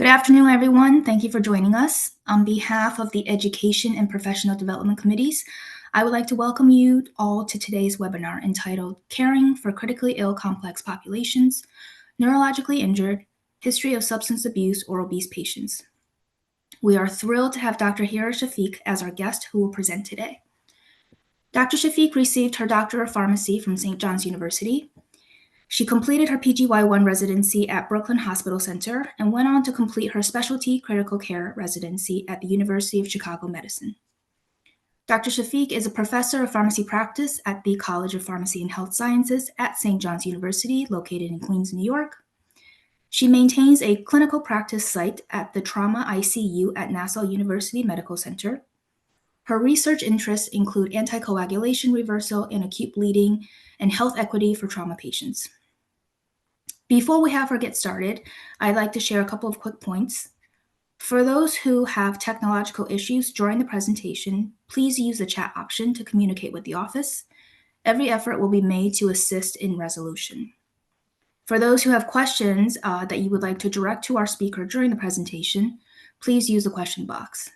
Good afternoon, everyone. Thank you for joining us. On behalf of the Education and Professional Development Committees, I would like to welcome you all to today's webinar entitled Caring for Critically Ill Complex Populations, Neurologically Injured, History of Substance Abuse or Obese Patients. We are thrilled to have Dr. Hira Shafeeq as our guest who will present today. Dr. Shafeeq received her Doctor of Pharmacy from St. John's University. She completed her PGY1 residency at Brooklyn Hospital Center and went on to complete her specialty critical care residency at the University of Chicago Medicine. Dr. Shafeeq is a professor of pharmacy practice at the College of Pharmacy and Health Sciences at St. John's University, located in Queens, New York. She maintains a clinical practice site at the Trauma ICU at Nassau University Medical Center. Her research interests include anticoagulation reversal and acute bleeding and health equity for trauma patients. Before we have her get started, I'd like to share a couple of quick points. For those who have technological issues during the presentation, please use the chat option to communicate with the office. Every effort will be made to assist in resolution. For those who have questions that you would like to direct to our speaker during the presentation, please use the question box.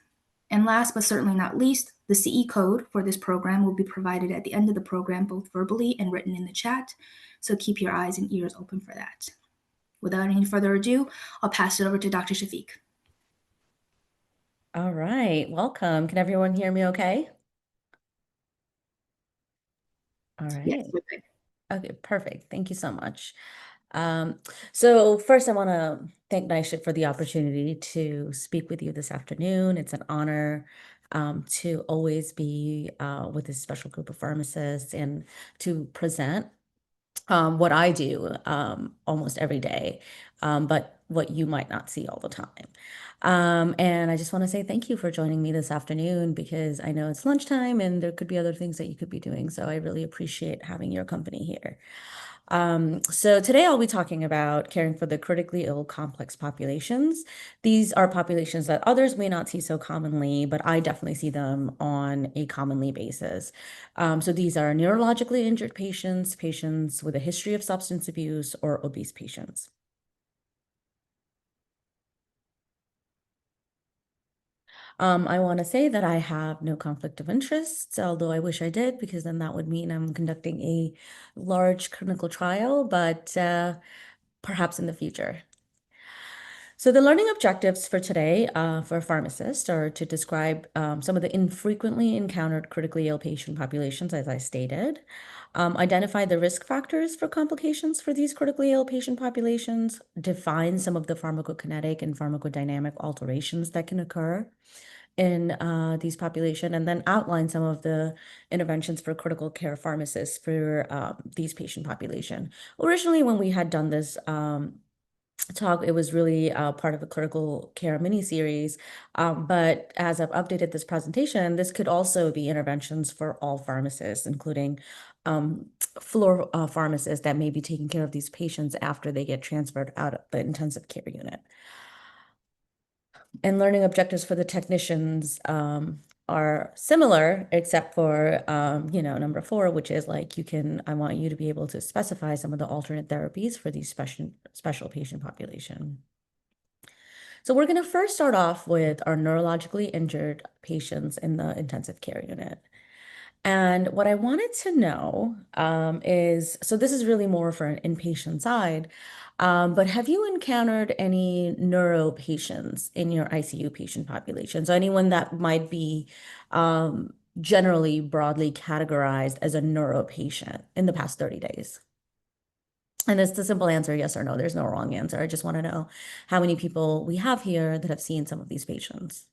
And last but certainly not least, the CE code for this program will be provided at the end of the program, both verbally and written in the chat. So keep your eyes and ears open for that. Without any further ado, I'll pass it over to Dr. Shafeeq. All right, welcome. Can everyone hear me okay? All right. Yes, we're good. Okay, perfect. Thank you so much. So first I want to thank NYSCHP for the opportunity to speak with you this afternoon. It's an honor to always be with this special group of pharmacists and to present what I do almost every day, but what you might not see all the time. And I just want to say thank you for joining me this afternoon because I know it's lunchtime and there could be other things that you could be doing. So I really appreciate having your company here. So today I'll be talking about caring for the critically ill complex populations. These are populations that others may not see so commonly, but I definitely see them on a commonly basis. So these are neurologically injured patients, patients with a history of substance abuse, or obese patients. I want to say that I have no conflict of interest, although I wish I did, because then that would mean I'm conducting a large clinical trial, but perhaps in the future. So the learning objectives for today for pharmacists are to describe some of the infrequently encountered critically ill patient populations, as I stated, identify the risk factors for complications for these critically ill patient populations, define some of the pharmacokinetic and pharmacodynamic alterations that can occur in these population, and then outline some of the interventions for critical care pharmacists for these patient population. Originally, when we had done this talk, it was really part of a critical care mini-series. But as I've updated this presentation, this could also be interventions for all pharmacists, including floor pharmacists that may be taking care of these patients after they get transferred out of the intensive care unit. And learning objectives for the technicians are similar, except for, number 4, which is like I want you to be able to specify some of the alternate therapies for these special patient population. So we're going to first start off with our neurologically injured patients in the intensive care unit. And what I wanted to know is, so this is really more for an inpatient side, but have you encountered any neuro patients in your ICU patient population? So anyone that might be generally broadly categorized as a neuro patient in the past 30 days? And it's the simple answer, yes or no. There's no wrong answer. I just want to know how many people we have here that have seen some of these patients.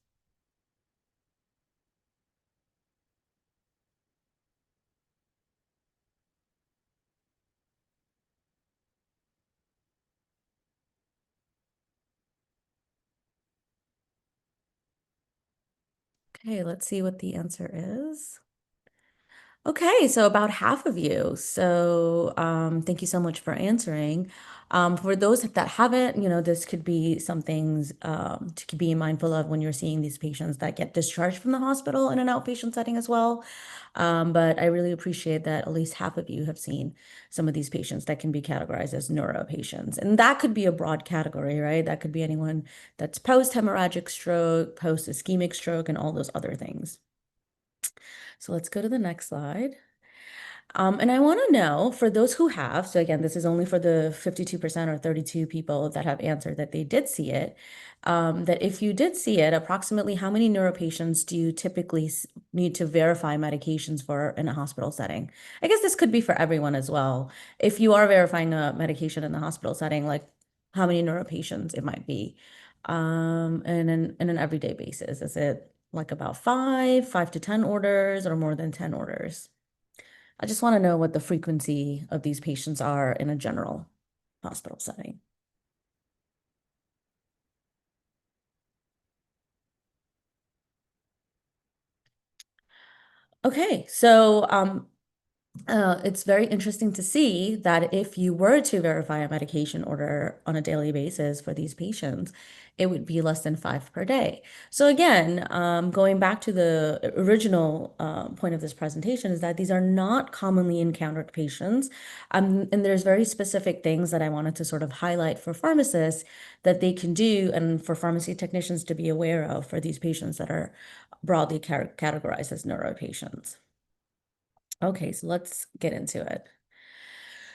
Okay, let's see what the answer is. Okay, so about half of you. So thank you so much for answering. For those that haven't, this could be some things to be mindful of when you're seeing these patients that get discharged from the hospital in an outpatient setting as well. But I really appreciate that at least half of you have seen some of these patients that can be categorized as neuro patients. And that could be a broad category, right? That could be anyone that's post-hemorrhagic stroke, post-ischemic stroke, and all those other things. So let's go to the next slide. And I want to know for those who have, so again, this is only for the 52% or 32 people that have answered that they did see it, that if you did see it, approximately how many neuro patients do you typically need to verify medications for in a hospital setting? I guess this could be for everyone as well. If you are verifying a medication in the hospital setting, like how many neuro patients it might be, in an everyday basis. Is it like about 5 to 10 orders, or more than 10 orders? I just want to know what the frequency of these patients are in a general hospital setting. Okay, so it's very interesting to see that if you were to verify a medication order on a daily basis for these patients, it would be less than 5 per day. So again, going back to the original point of this presentation is that these are not commonly encountered patients. And there's very specific things that I wanted to sort of highlight for pharmacists that they can do and for pharmacy technicians to be aware of for these patients that are broadly categorized as neuro patients. Okay, so let's get into it.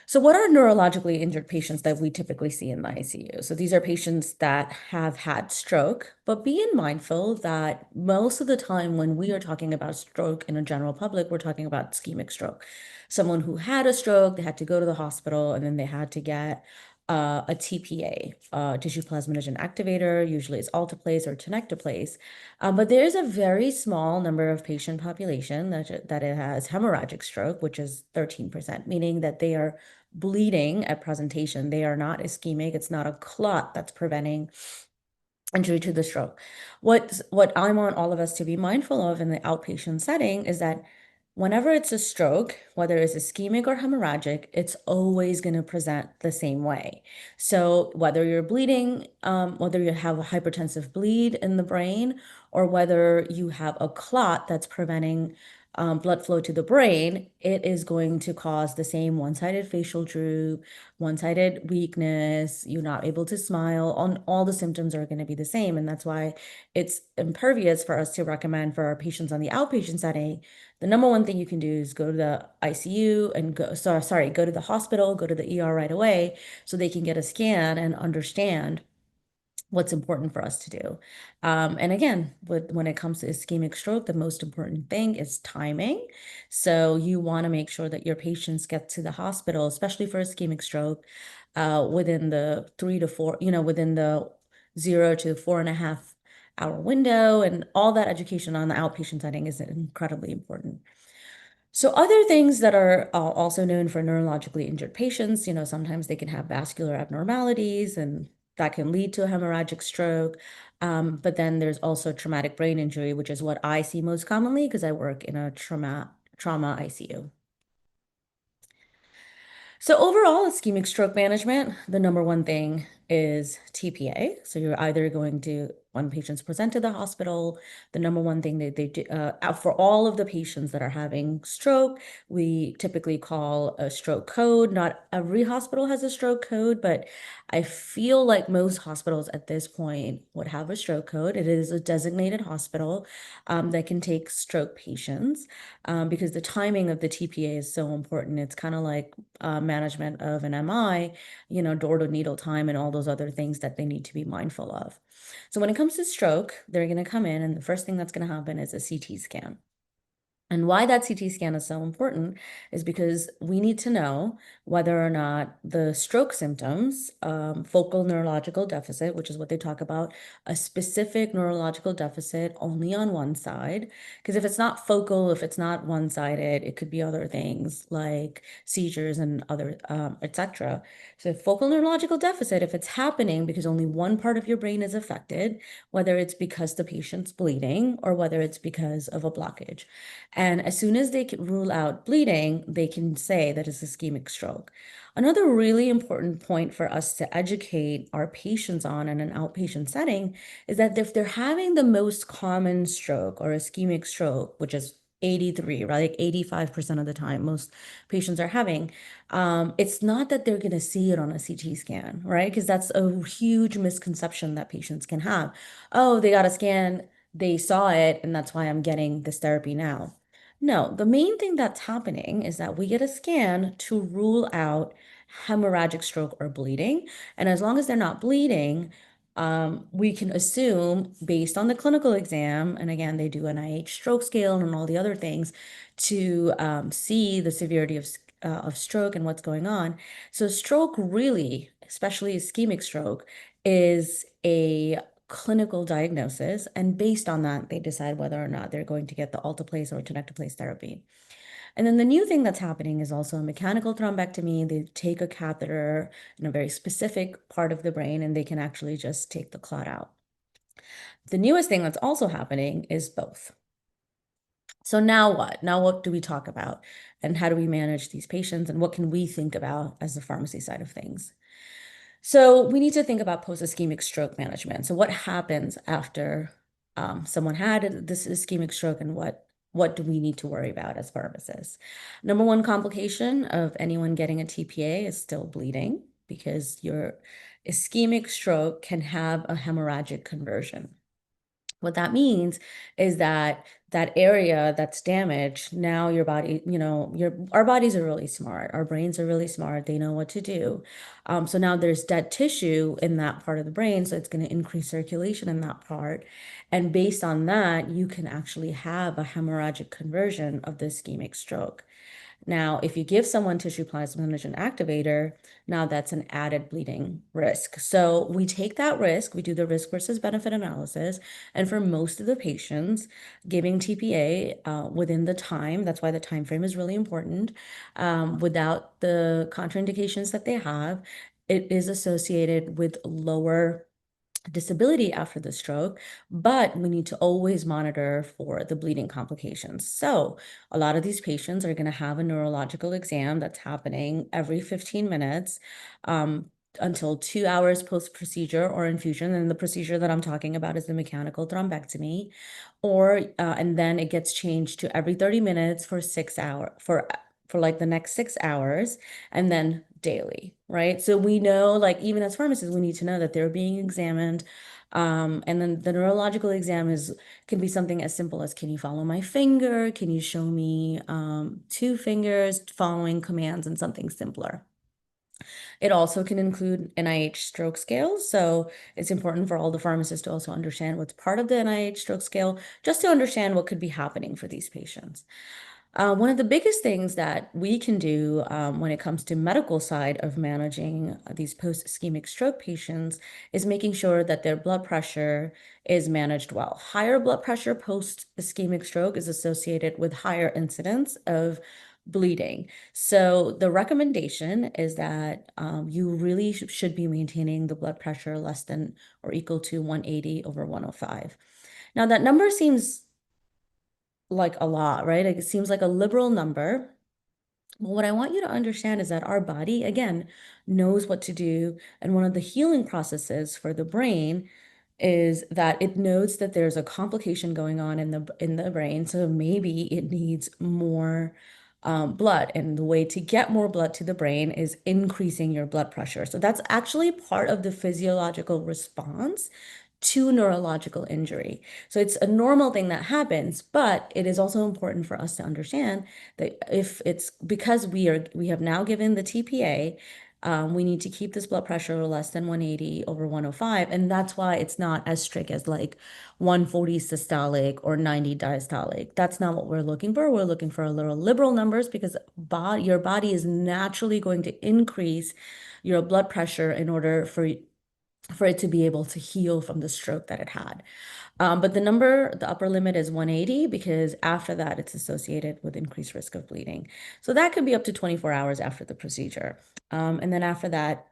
So what are neurologically injured patients that we typically see in the ICU? So these are patients that have had stroke, but being mindful that most of the time when we are talking about stroke in a general public, we're talking about ischemic stroke. Someone who had a stroke, they had to go to the hospital, and then they had to get a TPA, tissue plasminogen activator, usually it's alteplase or tenecteplase. But there is a very small number of patient population that it has hemorrhagic stroke, which is 13%, meaning that they are bleeding at presentation. They are not ischemic. It's not a clot that's preventing injury to the stroke. What I want all of us to be mindful of in the outpatient setting is that whenever it's a stroke, whether it's ischemic or hemorrhagic, it's always going to present the same way. So whether you're bleeding, whether you have a hypertensive bleed in the brain, or whether you have a clot that's preventing blood flow to the brain, it is going to cause the same one-sided facial droop, one-sided weakness, you're not able to smile, on all the symptoms are going to be the same. And that's why it's impervious for us to recommend for our patients on the outpatient setting. The number one thing you can do is go to the ICU and go to the hospital, go to the ER right away so they can get a scan and understand what's important for us to do. And again, when it comes to ischemic stroke, the most important thing is timing. So you want to make sure that your patients get to the hospital, especially for ischemic stroke, within the 3 to 4, within the 0 to 4.5 hour window, and all that education on the outpatient setting is incredibly important. So other things that are also known for neurologically injured patients, sometimes they can have vascular abnormalities and that can lead to a hemorrhagic stroke. But then there's also traumatic brain injury, which is what I see most commonly because I work in a trauma ICU. So overall, ischemic stroke management, the number one thing is TPA. So you're either going to, when patients present to the hospital, the number one thing that they do, for all of the patients that are having stroke, we typically call a stroke code. Not every hospital has a stroke code, but I feel like most hospitals at this point would have a stroke code. It is a designated hospital that can take stroke patients because the timing of the TPA is so important. It's kind of like management of an MI, door to needle time and all those other things that they need to be mindful of. So when it comes to stroke, they're going to come in and the first thing that's going to happen is a CT scan. And why that CT scan is so important is because we need to know whether or not the stroke symptoms, focal neurological deficit, which is what they talk about, a specific neurological deficit only on one side. Because if it's not focal, if it's not one-sided, it could be other things like seizures and other, etc. So focal neurological deficit, if it's happening because only one part of your brain is affected, whether it's because the patient's bleeding or whether it's because of a blockage. And as soon as they can rule out bleeding, they can say that it's ischemic stroke. Another really important point for us to educate our patients on in an outpatient setting is that if they're having the most common stroke or ischemic stroke, which is 83, right? Like 85% of the time, most patients are having, it's not that they're going to see it on a CT scan, right? Because that's a huge misconception that patients can have. Oh, they got a scan, they saw it, and that's why I'm getting this therapy now. No, the main thing that's happening is that we get a scan to rule out hemorrhagic stroke or bleeding. And as long as they're not bleeding, we can assume based on the clinical exam, and again, they do NIH stroke scale and all the other things to see the severity of stroke and what's going on. So stroke really, especially ischemic stroke, is a clinical diagnosis, and based on that, they decide whether or not they're going to get the alteplase or tenecteplase therapy. And then the new thing that's happening is also a mechanical thrombectomy. They take a catheter in a very specific part of the brain, and they can actually just take the clot out. The newest thing that's also happening is both. So now what? Now what do we talk about? And how do we manage these patients? And what can we think about as the pharmacy side of things? So we need to think about post-ischemic stroke management. So what happens after someone had this ischemic stroke, and what do we need to worry about as pharmacists? Number one complication of anyone getting a TPA is still bleeding, because your ischemic stroke can have a hemorrhagic conversion. What that means is that that area that's damaged, now your body, our bodies are really smart. Our brains are really smart. They know what to do. So now there's dead tissue in that part of the brain, so it's going to increase circulation in that part. And based on that, you can actually have a hemorrhagic conversion of the ischemic stroke. Now, if you give someone tissue plasminogen activator, now that's an added bleeding risk. So we take that risk, we do the risk versus benefit analysis, and for most of the patients, giving TPA within the time, that's why the time frame is really important, without the contraindications that they have, it is associated with lower disability after the stroke, but we need to always monitor for the bleeding complications. So a lot of these patients are going to have a neurological exam that's happening every 15 minutes until 2 hours post-procedure or infusion. And the procedure that I'm talking about is the mechanical thrombectomy, and then it gets changed to every 30 minutes for 6 hours, for like the next 6 hours, and then daily, right? So we know, like, even as pharmacists, we need to know that they're being examined. And then the neurological exam can be something as simple as, can you follow my finger? Can you show me 2 fingers following commands, and something simpler. It also can include NIH stroke scales. So it's important for all the pharmacists to also understand what's part of the NIH stroke scale, just to understand what could be happening for these patients. One of the biggest things that we can do when it comes to medical side of managing these post-ischemic stroke patients is making sure that their blood pressure is managed well. Higher blood pressure post-ischemic stroke is associated with higher incidence of bleeding. So the recommendation is that you really should be maintaining the blood pressure less than or equal to 180 over 105. Now that number seems like a lot, right? Like, it seems like a liberal number. But what I want you to understand is that our body, again, knows what to do. And one of the healing processes for the brain is that it knows that there's a complication going on in the brain. So maybe it needs more blood. And the way to get more blood to the brain is increasing your blood pressure. So that's actually part of the physiological response to neurological injury. So it's a normal thing that happens, but it is also important for us to understand that if it's because we have now given the TPA, we need to keep this blood pressure less than 180 over 105. And that's why it's not as strict as like 140 systolic or 90 diastolic. That's not what we're looking for. We're looking for a little liberal numbers, because your body is naturally going to increase your blood pressure in order for it to be able to heal from the stroke that it had. But the upper limit is 180, because after that, it's associated with increased risk of bleeding. So that could be up to 24 hours after the procedure. And then after that,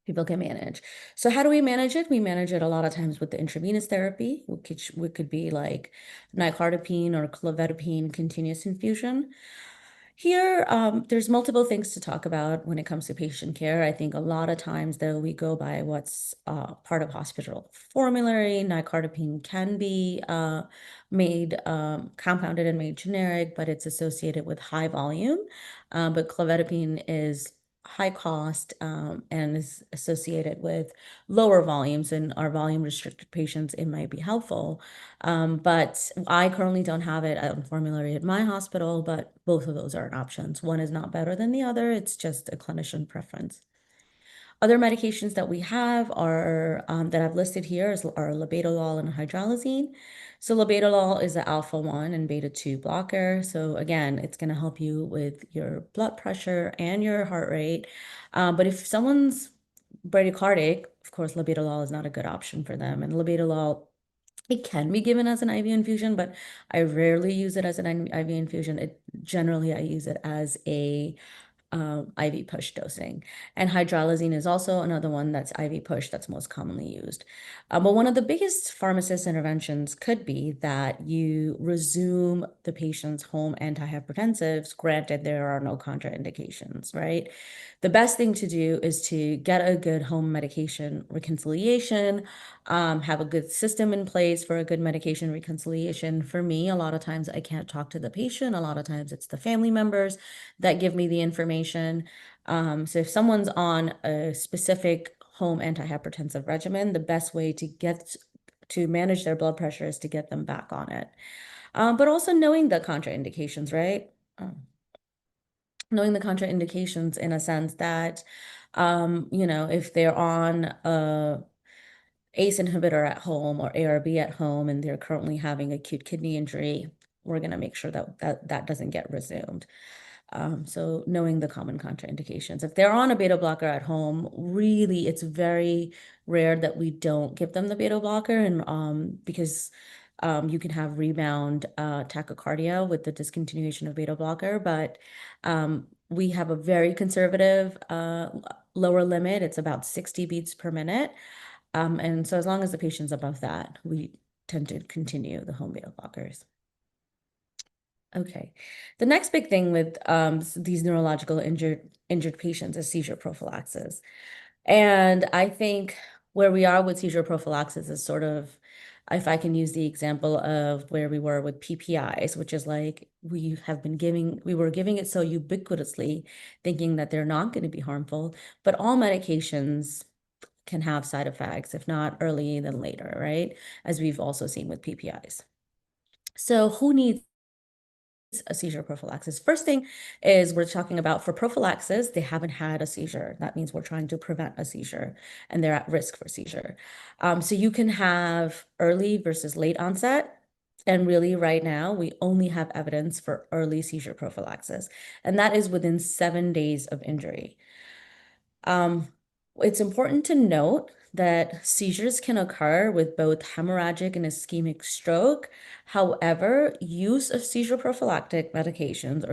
people can manage. So how do we manage it? We manage it a lot of times with the intravenous therapy, which could be like nicardipine or clovetapine continuous infusion. Here, there's multiple things to talk about when it comes to patient care. I think a lot of times, though, we go by what's part of hospital formulary. Nicardipine can be made compounded and made generic, but it's associated with high volume. But clovetapine is high cost and is associated with lower volumes. In our volume restricted patients, it might be helpful. But I currently don't have it on formulary at my hospital, but both of those are options. One is not better than the other. It's just a clinician preference. Other medications that we have are that I've listed here are labetalol and hydralazine. So labetalol is the alpha 1 and beta 2 blocker. So again, it's going to help you with your blood pressure and your heart rate. But if someone's bradycardic, of course, labetalol is not a good option for them. And labetalol, it can be given as an IV infusion, but I rarely use it as an IV infusion. Generally, I use it as a IV push dosing. And hydralazine is also another one that's IV push that's most commonly used. But one of the biggest pharmacist interventions could be that you resume the patient's home antihypertensives, granted there are no contraindications, right? The best thing to do is to get a good home medication reconciliation, have a good system in place for a good medication reconciliation. For me, a lot of times I can't talk to the patient. A lot of times it's the family members that give me the information. So if someone's on a specific home antihypertensive regimen, the best way to manage their blood pressure is to get them back on it. But also knowing the contraindications, right? Knowing the contraindications in a sense that, if they're on a ACE inhibitor at home or ARB at home and they're currently having acute kidney injury, we're going to make sure that doesn't get resumed. So knowing the common contraindications. If they're on a beta blocker at home, really, it's very rare that we don't give them the beta blocker, and because you can have rebound tachycardia with the discontinuation of beta blocker, but we have a very conservative lower limit. It's about 60 beats per minute. And so as long as the patient's above that, we tend to continue the home beta blockers. Okay. The next big thing with these neurological injured patients is seizure prophylaxis. And I think where we are with seizure prophylaxis is sort of, if I can use the example of where we were with PPIs, which is like we were giving it so ubiquitously, thinking that they're not going to be harmful, but all medications can have side effects, if not early, then later, right? As we've also seen with PPIs. So who needs a seizure prophylaxis? First thing is we're talking about for prophylaxis, they haven't had a seizure. That means we're trying to prevent a seizure and they're at risk for seizure. So you can have early versus late onset. And really right now, we only have evidence for early seizure prophylaxis, and that is within 7 days of injury. It's important to note that seizures can occur with both hemorrhagic and ischemic stroke. However, use of seizure prophylactic medications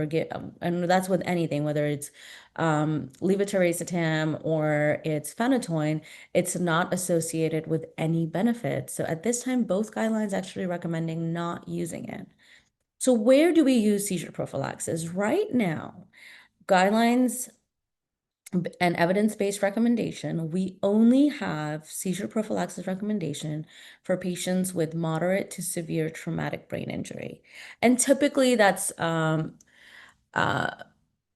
and that's with anything, whether it's levetiracetam or it's phenytoin, it's not associated with any benefit. So at this time, both guidelines actually recommending not using it. So where do we use seizure prophylaxis? Right now, guidelines and evidence-based recommendation, we only have seizure prophylaxis recommendation for patients with moderate to severe traumatic brain injury. And typically that's uh,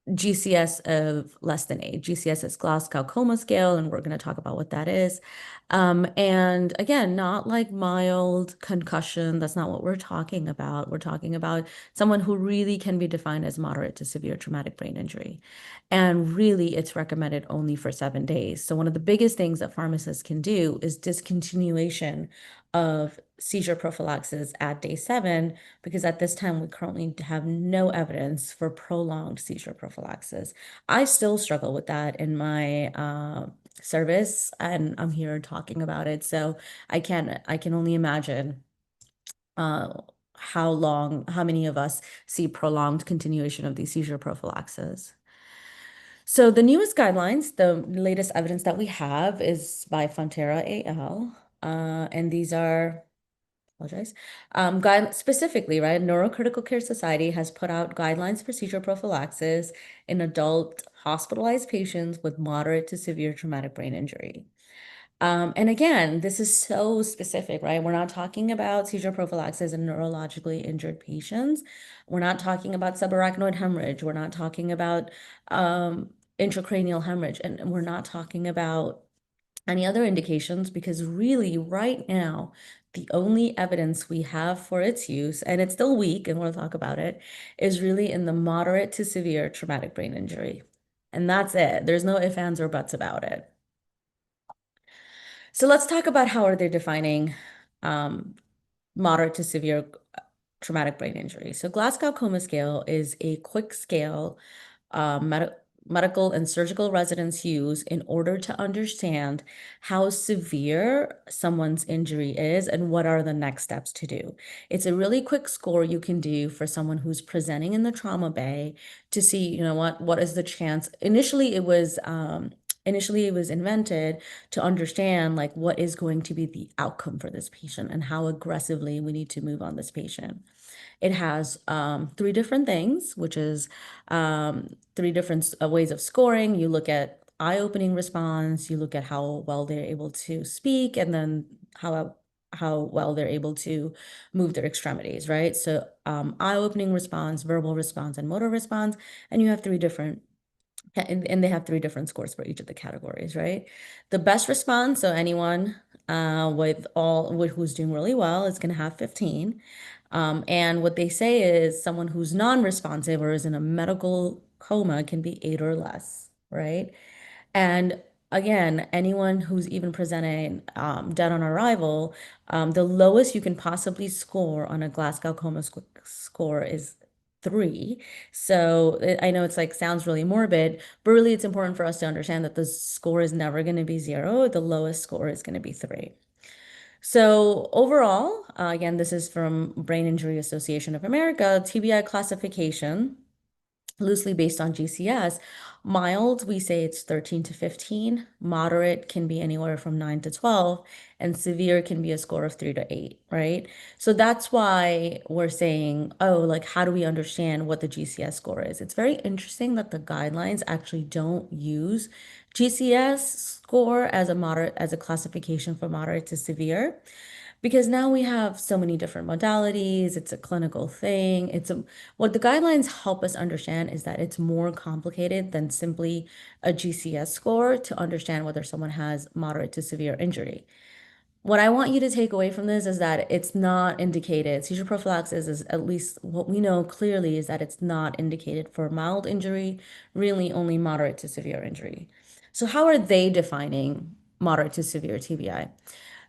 GCS of less than 8. GCS is Glasgow Coma Scale, and we're going to talk about what that is. And again, not like mild concussion. That's not what we're talking about. We're talking about someone who really can be defined as moderate to severe traumatic brain injury. And really, it's recommended only for 7 days. So one of the biggest things that pharmacists can do is discontinuation of seizure prophylaxis at day 7, because at this time we currently have no evidence for prolonged seizure prophylaxis. I still struggle with that in my service, and I'm here talking about it. So I can only imagine how many of us see prolonged continuation of these seizure prophylaxis. So the newest guidelines, the latest evidence that we have is by Fontera AL. And these are, apologize, guide specifically, right? Neurocritical Care Society has put out guidelines for seizure prophylaxis in adult hospitalized patients with moderate to severe traumatic brain injury. And again, this is so specific, right? We're not talking about seizure prophylaxis in neurologically injured patients. We're not talking about subarachnoid hemorrhage. We're not talking about intracranial hemorrhage. And we're not talking about any other indications because really right now, the only evidence we have for its use, and it's still weak, and we'll talk about it, is really in the moderate to severe traumatic brain injury. And that's it. There's no ifs, ands, or buts about it. So let's talk about how are they defining um, moderate to severe traumatic brain injury. So Glasgow Coma Scale is a quick scale medical and surgical residents use in order to understand how severe someone's injury is and what are the next steps to do. It's a really quick score you can do for someone who's presenting in the trauma bay to see, you know, what is the chance. Initially it was invented to understand like what is going to be the outcome for this patient and how aggressively we need to move on this patient. It has three different things, which is three different ways of scoring. You look at eye-opening response, you look at how well they're able to speak, and then how well they're able to move their extremities, right? So eye-opening response, verbal response, and motor response, and you have three different and they have three different scores for each of the categories, right? The best response, so anyone who's doing really well is going to have 15. And what they say is someone who's non-responsive or is in a medical coma can be 8 or less, right? And again, anyone who's even presenting dead on arrival, the lowest you can possibly score on a Glasgow coma score is 3. So I know it's like sounds really morbid, but really it's important for us to understand that the score is never going to be 0. The lowest score is going to be 3. So overall, again, this is from Brain Injury Association of America, TBI classification loosely based on GCS. Mild, we say it's 13 to 15. Moderate can be anywhere from 9 to 12. And severe can be a score of 3 to 8, right? So that's why we're saying, oh, like, how do we understand what the GCS score is? It's very interesting that the guidelines actually don't use GCS score as a classification for moderate to severe because now we have so many different modalities. It's a clinical thing. What the guidelines help us understand is that it's more complicated than simply a GCS score to understand whether someone has moderate to severe injury. What I want you to take away from this is that it's not indicated. Seizure prophylaxis is at least what we know clearly is that it's not indicated for mild injury, really only moderate to severe injury. So how are they defining moderate to severe TBI?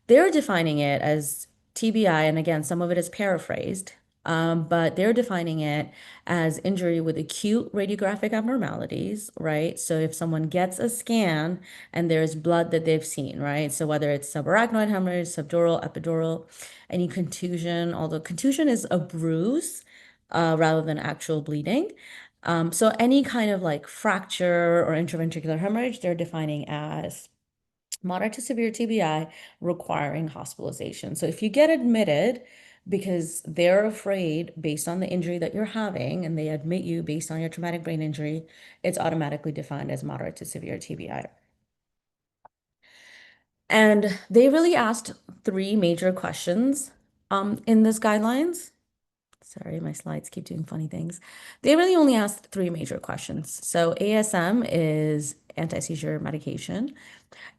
They're defining it as TBI, and again, some of it is paraphrased, but they're defining it as injury with acute radiographic abnormalities, right? So if someone gets a scan and there's blood that they've seen, right? So whether it's subarachnoid hemorrhage, subdural, epidural, any contusion, although contusion is a bruise rather than actual bleeding. So any kind of like fracture or intraventricular hemorrhage, they're defining as moderate to severe TBI requiring hospitalization. So if you get admitted because they're afraid based on the injury that you're having and they admit you based on your traumatic brain injury, it's automatically defined as moderate to severe TBI. And they really asked three major questions in this guidelines. Sorry, my slides keep doing funny things. They really only asked three major questions. So ASM is anti-seizure medication.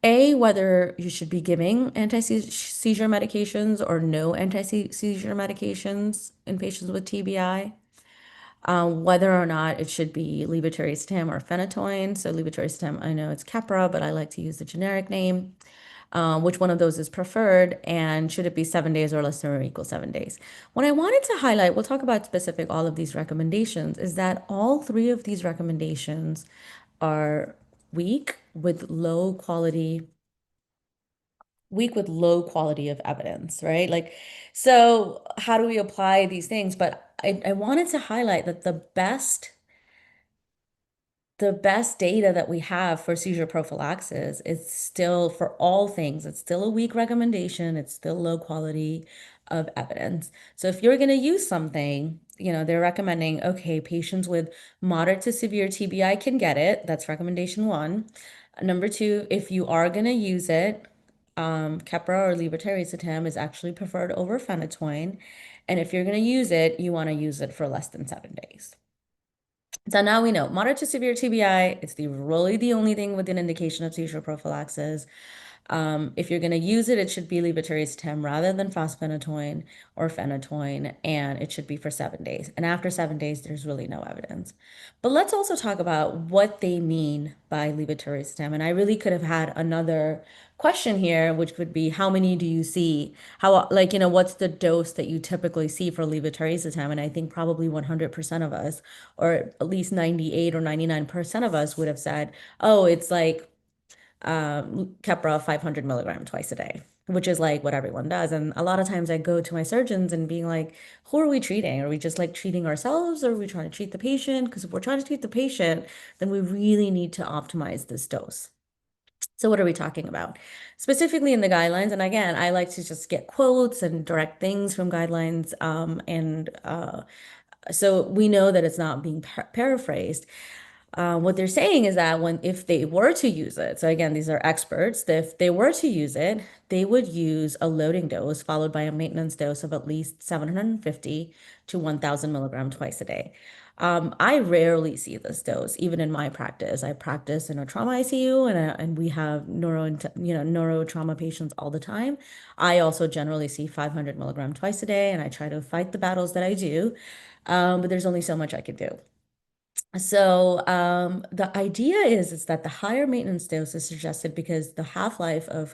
Whether you should be giving anti-seizure medications or no anti-seizure medications in patients with TBI. Whether or not it should be levetiracetam or phenytoin. So levetiracetam, I know it's Keppra, but I like to use the generic name. Which one of those is preferred, and should it be 7 days or less than or equal 7 days? What I wanted to highlight, we'll talk about specific all of these recommendations, is that all three of these recommendations are weak with low quality of evidence, right? Like, so how do we apply these things? But I wanted to highlight that the best the best data that we have for seizure prophylaxis is still, for all things, it's still a weak recommendation. It's still low quality of evidence. So if you're going to use something, they're recommending, okay, patients with moderate to severe TBI can get it. That's recommendation one. Number two, if you are going to use it, Keppra or levetiracetam is actually preferred over phenytoin. And if you're going to use it, you want to use it for less than 7 days. So now we know moderate to severe TBI, it's really the only thing with an indication of seizure prophylaxis. If you're going to use it, it should be levetiracetam rather than fosphenytoin or phenytoin, and it should be for 7 days. And after 7 days, there's really no evidence. But let's also talk about what they mean by levetiracetam. And I really could have had another question here, which would be, how many do you see? How, like, what's the dose that you typically see for levetiracetam? And I think probably 100% of us, or at least 98 or 99% of us would have said, oh, it's like Keppra 500 milligram twice a day, which is like what everyone does. And a lot of times I go to my surgeons and being like, who are we treating? Are we just like treating ourselves, or are we trying to treat the patient? Because if we're trying to treat the patient, then we really need to optimize this dose. So what are we talking about? Specifically in the guidelines, and again, I like to just get quotes and direct things from guidelines, so we know that it's not being paraphrased. What they're saying is that if they were to use it, so again, these are experts, if they were to use it, they would use a loading dose followed by a maintenance dose of at least 750 to 1000 milligram twice a day. I rarely see this dose, even in my practice. I practice in a trauma ICU, and we have neurotrauma patients all the time. I also generally see 500 milligram twice a day, and I try to fight the battles that I do. But there's only so much I can do. So the idea is that the higher maintenance dose is suggested because the half-life of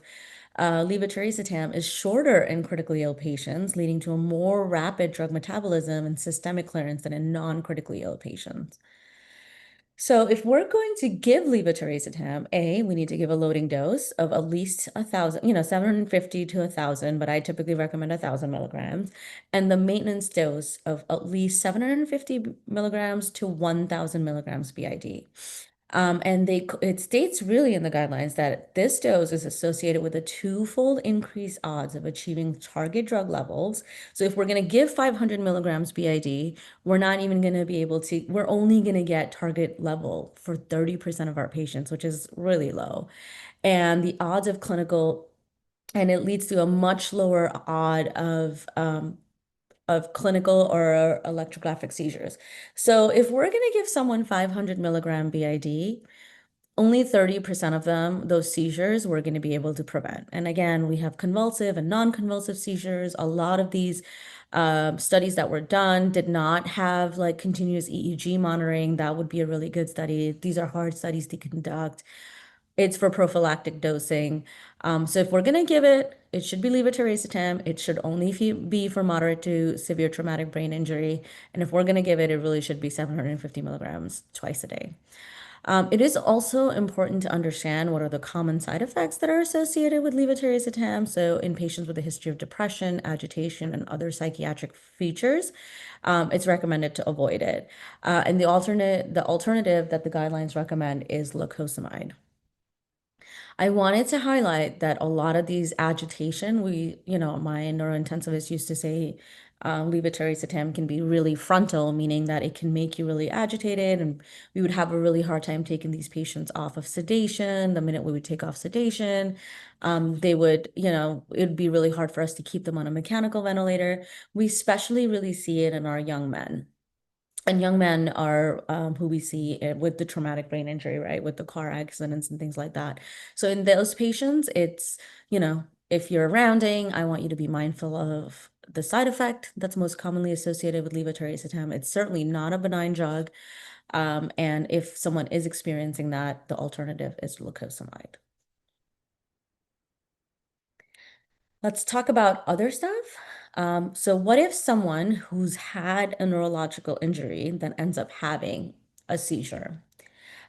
levetiracetam is shorter in critically ill patients, leading to a more rapid drug metabolism and systemic clearance than in non-critically ill patients. So if we're going to give levetiracetam, we need to give a loading dose of at least 1000, 750 to 1000, but I typically recommend 1000 milligrams, and the maintenance dose of at least 750 milligrams to 1000 milligrams BID. And it states really in the guidelines that this dose is associated with a twofold increased odds of achieving target drug levels. So if we're going to give 500 milligrams BID, we're not even going to be able to, we're only going to get target level for 30% of our patients, which is really low. And the odds of and it leads to a much lower odd of clinical or electrographic seizures. So if we're going to give someone 500 milligram BID, only 30% of them, those seizures, we're going to be able to prevent. And again, we have convulsive and non-convulsive seizures. A lot of these studies that were done did not have like continuous EEG monitoring. That would be a really good study. These are hard studies to conduct. It's for prophylactic dosing. So if we're going to give it, it should be levetiracetam. It should only be for moderate to severe traumatic brain injury. And if we're going to give it, it really should be 750 milligrams twice a day. It is also important to understand what are the common side effects that are associated with levetiracetam. So in patients with a history of depression, agitation, and other psychiatric features, it's recommended to avoid it. And the alternative that the guidelines recommend is lacosamide. I wanted to highlight that a lot of these agitation, my neurointensivist used to say, levetiracetam can be really frontal, meaning that it can make you really agitated, and we would have a really hard time taking these patients off of sedation. The minute we would take off sedation, they would, it'd be really hard for us to keep them on a mechanical ventilator. We especially really see it in our young men. And young men are who we see with the traumatic brain injury, right? With the car accidents and things like that. So in those patients, it's, if you're rounding, I want you to be mindful of the side effect that's most commonly associated with levetiracetam. It's certainly not a benign drug. And if someone is experiencing that, the alternative is lacosamide. Let's talk about other stuff. So what if someone who's had a neurological injury then ends up having a seizure?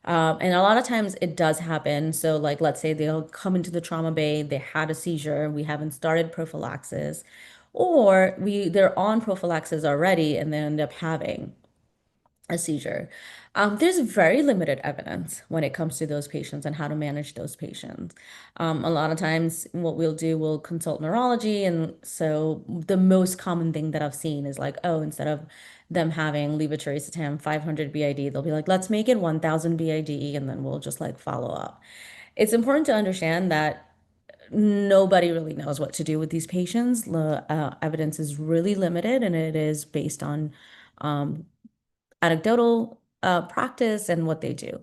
And a lot of times it does happen. So like, let's say they'll come into the trauma bay, they had a seizure, we haven't started prophylaxis, or they're on prophylaxis already and they end up having a seizure. There's very limited evidence when it comes to those patients and how to manage those patients. A lot of times, what we'll do, we'll consult neurology. And so the most common thing that I've seen is like, oh, instead of them having levetiracetam 500 BID, they'll be like, let's make it 1000 BID, and then we'll just like follow up. It's important to understand that nobody really knows what to do with these patients. The evidence is really limited, and it is based on um, anecdotal practice and what they do.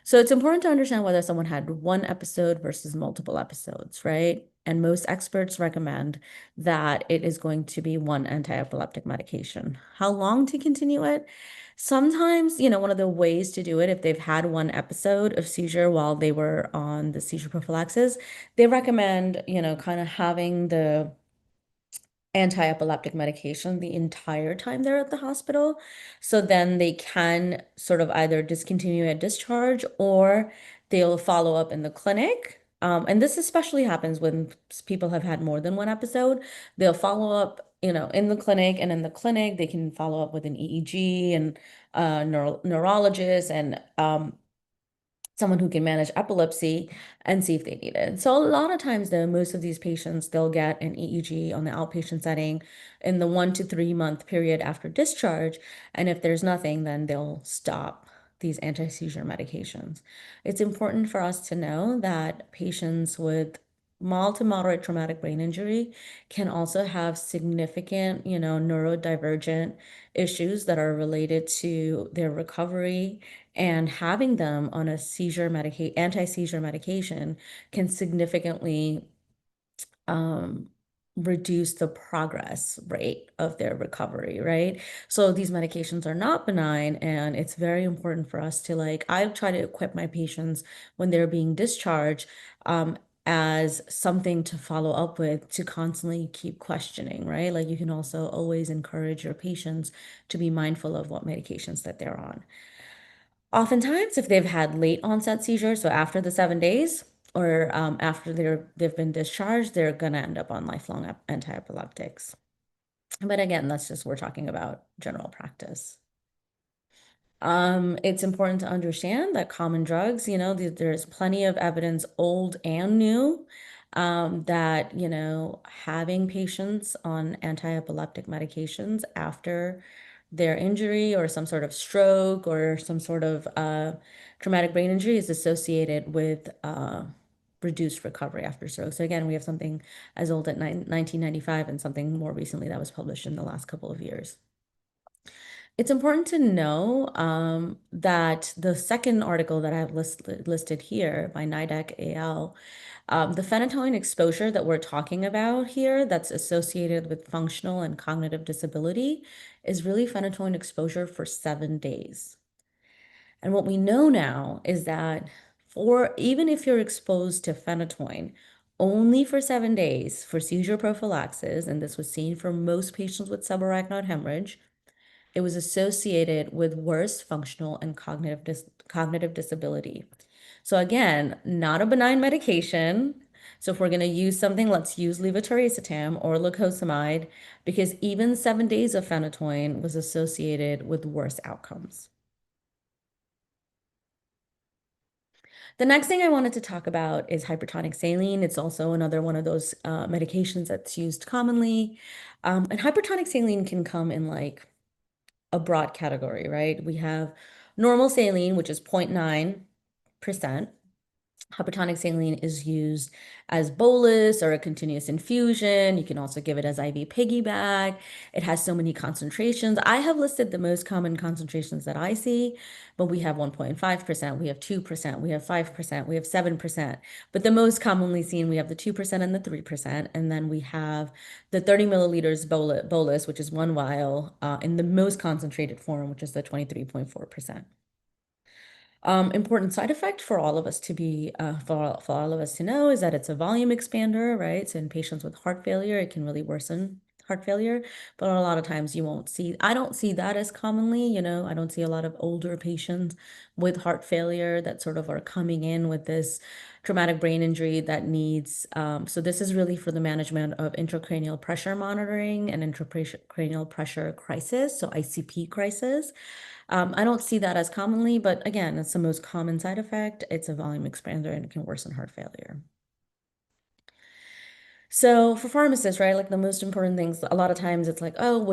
So it's important to understand whether someone had one episode versus multiple episodes, right? And most experts recommend that it is going to be one anti-epileptic medication. How long to continue it? Sometimes, one of the ways to do it, if they've had one episode of seizure while they were on the seizure prophylaxis, they recommend, kind of having the anti-epileptic medication the entire time they're at the hospital. So then they can sort of either discontinue at discharge or they'll follow up in the clinic. And this especially happens when people have had more than one episode. They'll follow up, in the clinic, and in the clinic they can follow up with an EEG and neurologist and someone who can manage epilepsy and see if they need it. So a lot of times, though, most of these patients, they'll get an EEG on the outpatient setting in the 1 to 3 month period after discharge. And if there's nothing, then they'll stop these anti-seizure medications. It's important for us to know that patients with mild to moderate traumatic brain injury can also have significant, neurodivergent issues that are related to their recovery, and having them on a anti-seizure medication can significantly um, reduce the progress rate of their recovery, right? So these medications are not benign, and it's very important for us to I try to equip my patients when they're being discharged as something to follow up with, to constantly keep questioning, right? Like you can also always encourage your patients to be mindful of what medications that they're on. Oftentimes, if they've had late onset seizures, so after the 7 days or after they've been discharged, they're gonna end up on lifelong anti-epileptics. But again, we're talking about general practice. It's important to understand that common drugs, there's plenty of evidence, old and new, that, having patients on anti-epileptic medications after their injury or some sort of stroke or some sort of traumatic brain injury is associated with reduced recovery after stroke. So again, we have something as old as 1995 and something more recently that was published in the last couple of years. It's important to know that the second article that I've listed here by NIDAC AL, the phenytoin exposure that we're talking about here that's associated with functional and cognitive disability is really phenytoin exposure for 7 days. And what we know now is that even if you're exposed to phenytoin only for 7 days for seizure prophylaxis, and this was seen for most patients with subarachnoid hemorrhage, it was associated with worse functional and cognitive disability. So again, not a benign medication. So if we're going to use something, let's use levetiracetam or lacosamide, because even 7 days of phenytoin was associated with worse outcomes. The next thing I wanted to talk about is hypertonic saline. It's also another one of those medications that's used commonly. And hypertonic saline can come in a broad category, right? We have normal saline, which is 0.9%. Hypertonic saline is used as bolus or a continuous infusion. You can also give it as IV piggyback. It has so many concentrations. I have listed the most common concentrations that I see, but we have 1.5%, we have 2%, we have 5%, we have 7%. But the most commonly seen, we have the 2% and the 3%. And then we have the 30 milliliters bolus, which is one vial, in the most concentrated form, which is the 23.4%. Important side effect for all of us to be, for all of us to know is that it's a volume expander, right? So in patients with heart failure, it can really worsen heart failure, but a lot of times you won't see, I don't see that as commonly, I don't see a lot of older patients with heart failure that sort of are coming in with this traumatic brain injury that needs, so this is really for the management of intracranial pressure monitoring and intracranial pressure crisis, so ICP crisis. I don't see that as commonly, but again, it's the most common side effect. It's a volume expander and it can worsen heart failure. So for pharmacists, right, like the most important things, a lot of times it's like, oh,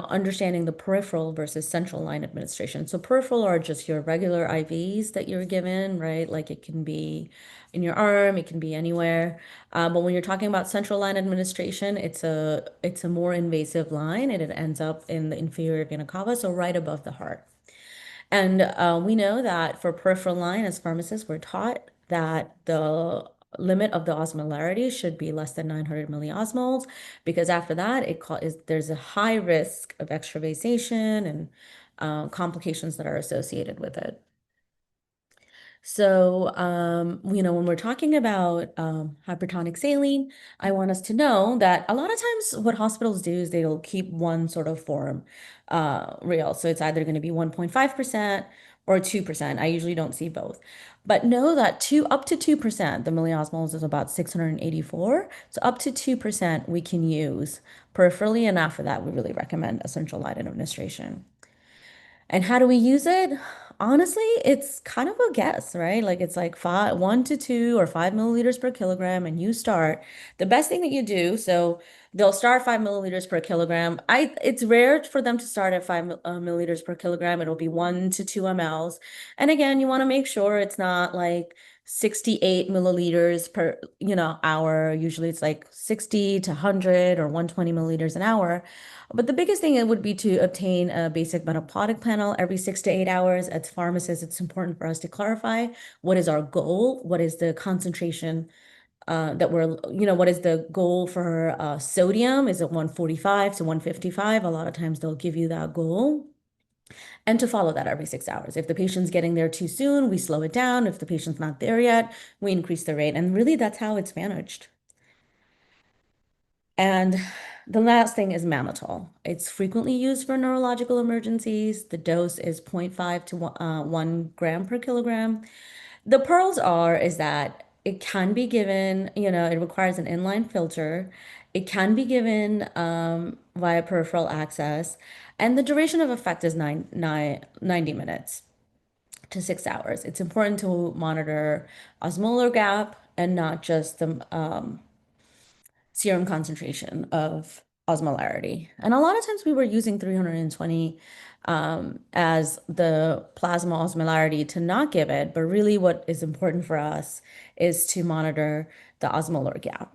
understanding the peripheral versus central line administration. So peripheral are just your regular IVs that you're given, right? Like it can be in your arm, it can be anywhere. But when you're talking about central line administration, it's a more invasive line and it ends up in the inferior vena cava, so right above the heart. And we know that for peripheral line, as pharmacists, we're taught that the limit of the osmolarity should be less than 900 milliosmoles, because after that, there's a high risk of extravasation and complications that are associated with it. So, when we're talking about hypertonic saline, I want us to know that a lot of times what hospitals do is they'll keep one sort of form real. So it's either going to be 1.5% or 2%. I usually don't see both. But know that up to 2%, the milliosmoles is about 684. So up to 2% we can use peripherally, and after that, we really recommend a central line administration. And how do we use it? Honestly, it's kind of a guess, right? Like it's like 1 to 2 or 5 milliliters per kilogram, and you start. The best thing that you do, so they'll start 5 milliliters per kilogram. It's rare for them to start at 5 milliliters per kilogram. It'll be 1 to 2 mLs. And again, you want to make sure it's not like 68 milliliters per, hour. Usually it's like 60 to 100 or 120 milliliters an hour. But the biggest thing it would be to obtain a basic metabolic panel every 6 to 8 hours. As pharmacists, it's important for us to clarify what is our goal, what is the concentration what is the goal for sodium? Is it 145 to 155? A lot of times they'll give you that goal. And to follow that every 6 hours. If the patient's getting there too soon, we slow it down. If the patient's not there yet, we increase the rate. And really, that's how it's managed. And the last thing is mannitol. It's frequently used for neurological emergencies. The dose is 0.5 to 1 gram per kilogram. The pearls is that it can be given, it requires an inline filter. It can be given via peripheral access. And the duration of effect is 90 minutes to 6 hours. It's important to monitor osmolar gap and not just the serum concentration of osmolarity. And a lot of times we were using 320 as the plasma osmolarity to not give it, but really what is important for us is to monitor the osmolar gap.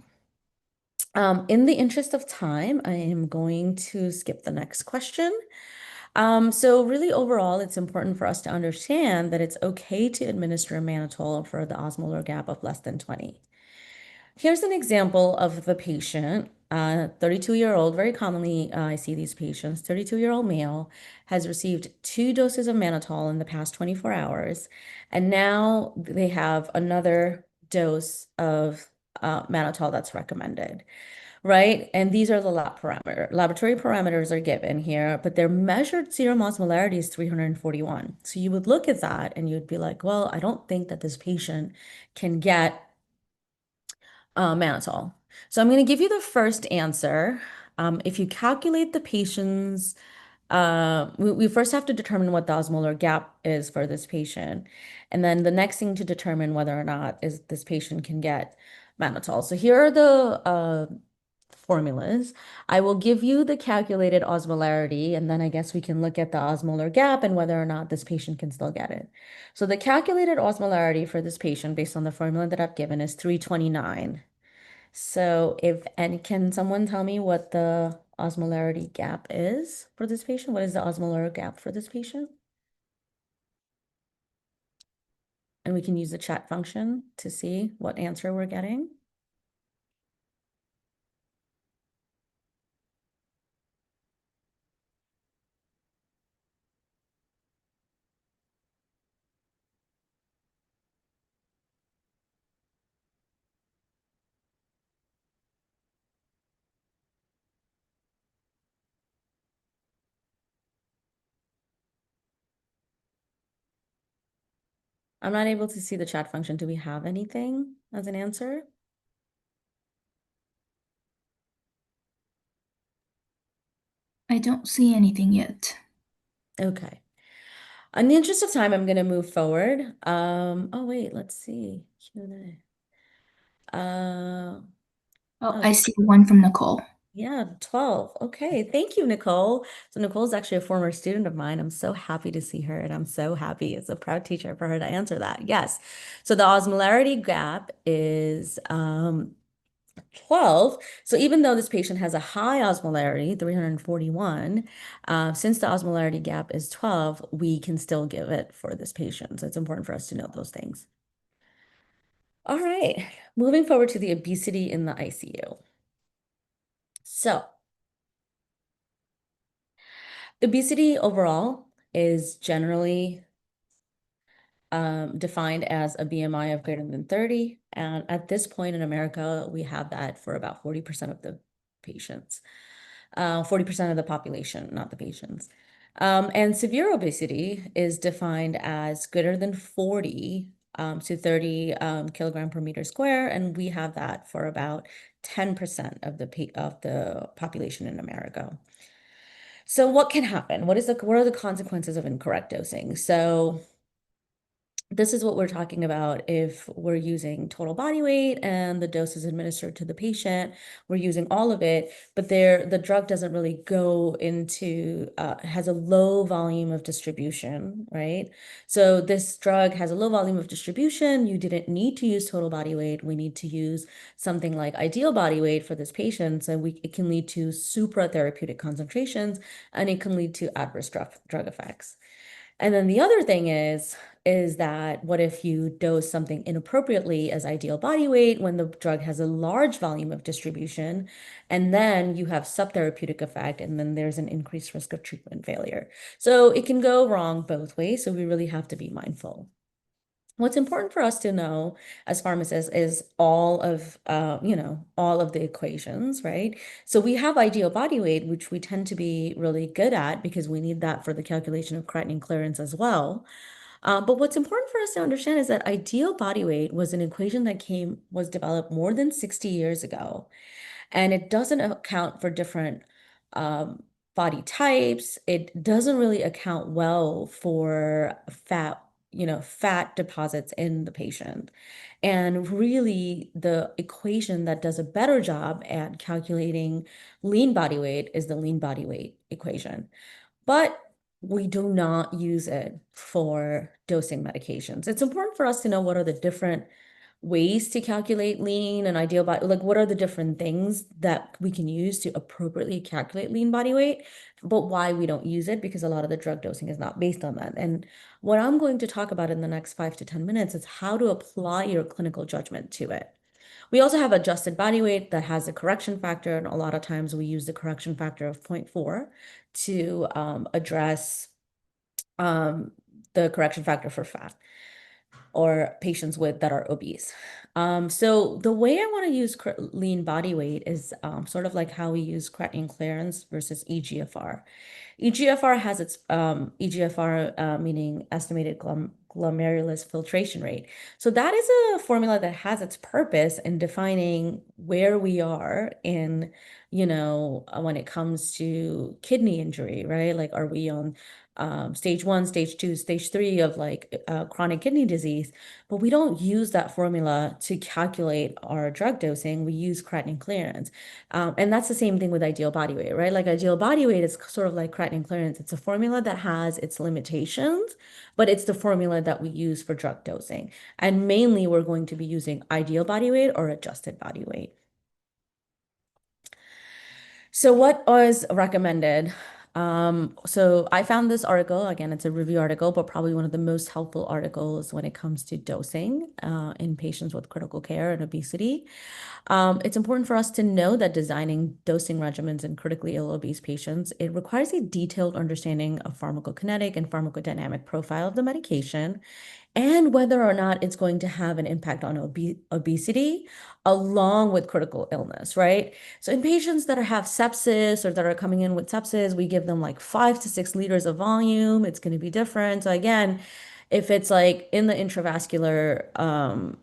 In the interest of time, I am going to skip the next question. So really overall, it's important for us to understand that it's okay to administer mannitol for the osmolar gap of less than 20. Here's an example of the patient, 32-year-old, very commonly I see these patients, 32-year-old male, has received 2 doses of mannitol in the past 24 hours, and now they have another dose of mannitol that's recommended, right? And these are the laboratory parameters are given here, but their measured serum osmolarity is 341. So you would look at that and you'd be like, well, I don't think that this patient can get mannitol. So I'm going to give you the first answer. If you calculate the patient's, we first have to determine what the osmolar gap is for this patient. And then the next thing to determine whether or not is this patient can get mannitol. So here are the formulas. I will give you the calculated osmolarity, and then I guess we can look at the osmolar gap and whether or not this patient can still get it. So the calculated osmolarity for this patient based on the formula that I've given is 329. So can someone tell me what the osmolarity gap is for this patient? What is the osmolar gap for this patient? And we can use the chat function to see what answer we're getting. I'm not able to see the chat function. Do we have anything as an answer? I don't see anything yet. Okay. In the interest of time, I'm going to move forward. Oh, wait, let's see. Q&A. Oh, Oh, I see one from Nicole. yeah, 12. Okay. Thank you, Nicole. So Nicole's actually a former student of mine. I'm so happy to see her, and I'm so happy as a proud teacher for her to answer that. Yes. So the osmolarity gap is 12. So even though this patient has a high osmolarity, 341, since the osmolarity gap is 12, we can still give it for this patient. So it's important for us to know those things. All right, moving forward to the obesity in the ICU. So obesity overall is generally defined as a BMI of greater than 30. And at this point in America, we have that for about 40% of the patients, 40% of the population, not the patients. And severe obesity is defined as greater than 40 to 30 kilogram per meter square. And we have that for about 10% of the population in America. So what can happen? What are the consequences of incorrect dosing? So this is what we're talking about if we're using total body weight and the dose is administered to the patient. We're using all of it, but the drug doesn't really go into, has a low volume of distribution, right? So this drug has a low volume of distribution. You didn't need to use total body weight. We need to use something like ideal body weight for this patient. So it can lead to supratherapeutic concentrations, and it can lead to adverse drug effects. And then the other thing is that what if you dose something inappropriately as ideal body weight when the drug has a large volume of distribution, and then you have subtherapeutic effect, and then there's an increased risk of treatment failure. So it can go wrong both ways, so we really have to be mindful. What's important for us to know as pharmacists is all of, all of the equations, right? So we have ideal body weight, which we tend to be really good at because we need that for the calculation of creatinine clearance as well. But what's important for us to understand is that ideal body weight was an equation that was developed more than 60 years ago, and it doesn't account for different um, body types. It doesn't really account well for fat deposits in the patient. And really, the equation that does a better job at calculating lean body weight is the lean body weight equation. But we do not use it for dosing medications. It's important for us to know what are the different ways to calculate lean and ideal body, like what are the different things that we can use to appropriately calculate lean body weight, but why we don't use it, because a lot of the drug dosing is not based on that. And what I'm going to talk about in the next 5 to 10 minutes is how to apply your clinical judgment to it. We also have adjusted body weight that has a correction factor, and a lot of times we use the correction factor of 0.4 to address um, the correction factor for fat or patients that are obese. So the way I want to use lean body weight is sort of like how we use creatinine clearance versus eGFR. eGFR has its eGFR meaning estimated glomerulus filtration rate. So that is a formula that has its purpose in defining where we are in, when it comes to kidney injury, right? Like, are we on stage 1, stage 2, stage 3 of like chronic kidney disease? But we don't use that formula to calculate our drug dosing. We use creatinine clearance. And that's the same thing with ideal body weight, right? Like ideal body weight is sort of like creatinine clearance. It's a formula that has its limitations, but it's the formula that we use for drug dosing. And mainly we're going to be using ideal body weight or adjusted body weight. So what was recommended? So I found this article, again, it's a review article, but probably one of the most helpful articles when it comes to dosing in patients with critical care and obesity. It's important for us to know that designing dosing regimens in critically ill obese patients, it requires a detailed understanding of pharmacokinetic and pharmacodynamic profile of the medication, and whether or not it's going to have an impact on obesity along with critical illness, right? So in patients that have sepsis or that are coming in with sepsis, we give them like 5 to 6 liters of volume. It's going to be different. So again, If it's like in the intravascular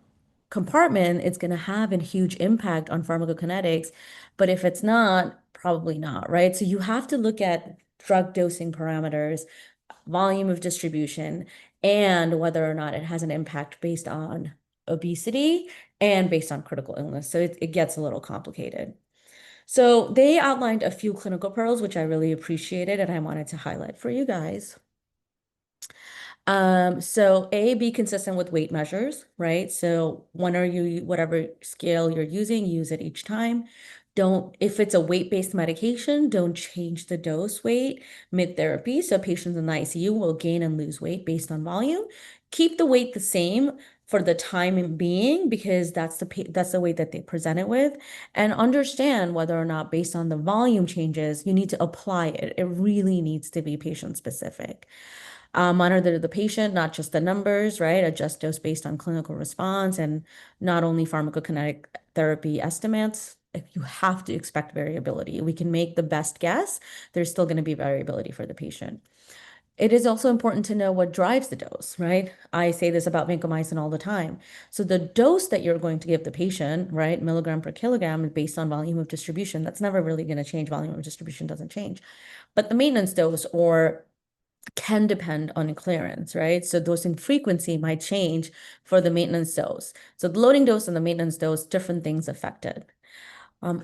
compartment, it's going to have a huge impact on pharmacokinetics. But if it's not, probably not, right? So you have to look at drug dosing parameters, volume of distribution, and whether or not it has an impact based on obesity and based on critical illness. So it gets a little complicated. So they outlined a few clinical pearls, which I really appreciated and I wanted to highlight for you guys. So A, be consistent with weight measures, right? So when are you, whatever scale you're using, use it each time. Don't, if it's a weight-based medication, don't change the dose weight mid-therapy. So patients in the ICU will gain and lose weight based on volume. Keep the weight the same for the time being because that's the weight that they present it with, and understand whether or not based on the volume changes, you need to apply it. It really needs to be patient specific. Monitor the patient, not just the numbers, right? Adjust dose based on clinical response and not only pharmacokinetic therapy estimates. If you have to expect variability, we can make the best guess. There's still going to be variability for the patient. It is also important to know what drives the dose, right? I say this about vancomycin all the time. So the dose that you're going to give the patient, right, milligram per kilogram is based on volume of distribution. That's never really going to change. Volume of distribution doesn't change. But the maintenance dose or can depend on clearance, right? So dosing frequency might change for the maintenance dose. So the loading dose and the maintenance dose, different things affected.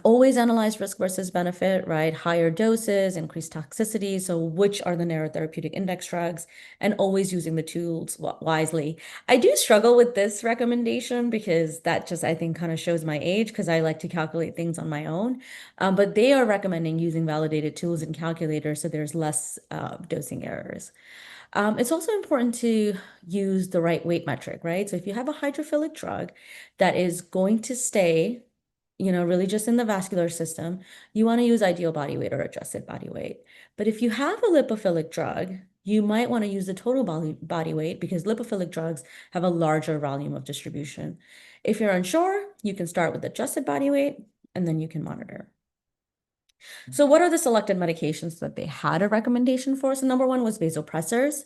Always analyze risk versus benefit, right? Higher doses, increased toxicity. So which are the narrow therapeutic index drugs, and always using the tools wisely. I do struggle with this recommendation because that just, I think, kind of shows my age because I like to calculate things on my own. But they are recommending using validated tools and calculators so there's less dosing errors. It's also important to use the right weight metric, right? So if you have a hydrophilic drug that is going to stay really just in the vascular system, you want to use ideal body weight or adjusted body weight. But if you have a lipophilic drug, you might want to use the total body weight because lipophilic drugs have a larger volume of distribution. If you're unsure, you can start with adjusted body weight and then you can monitor. So what are the selected medications that they had a recommendation for? So number one was vasopressors.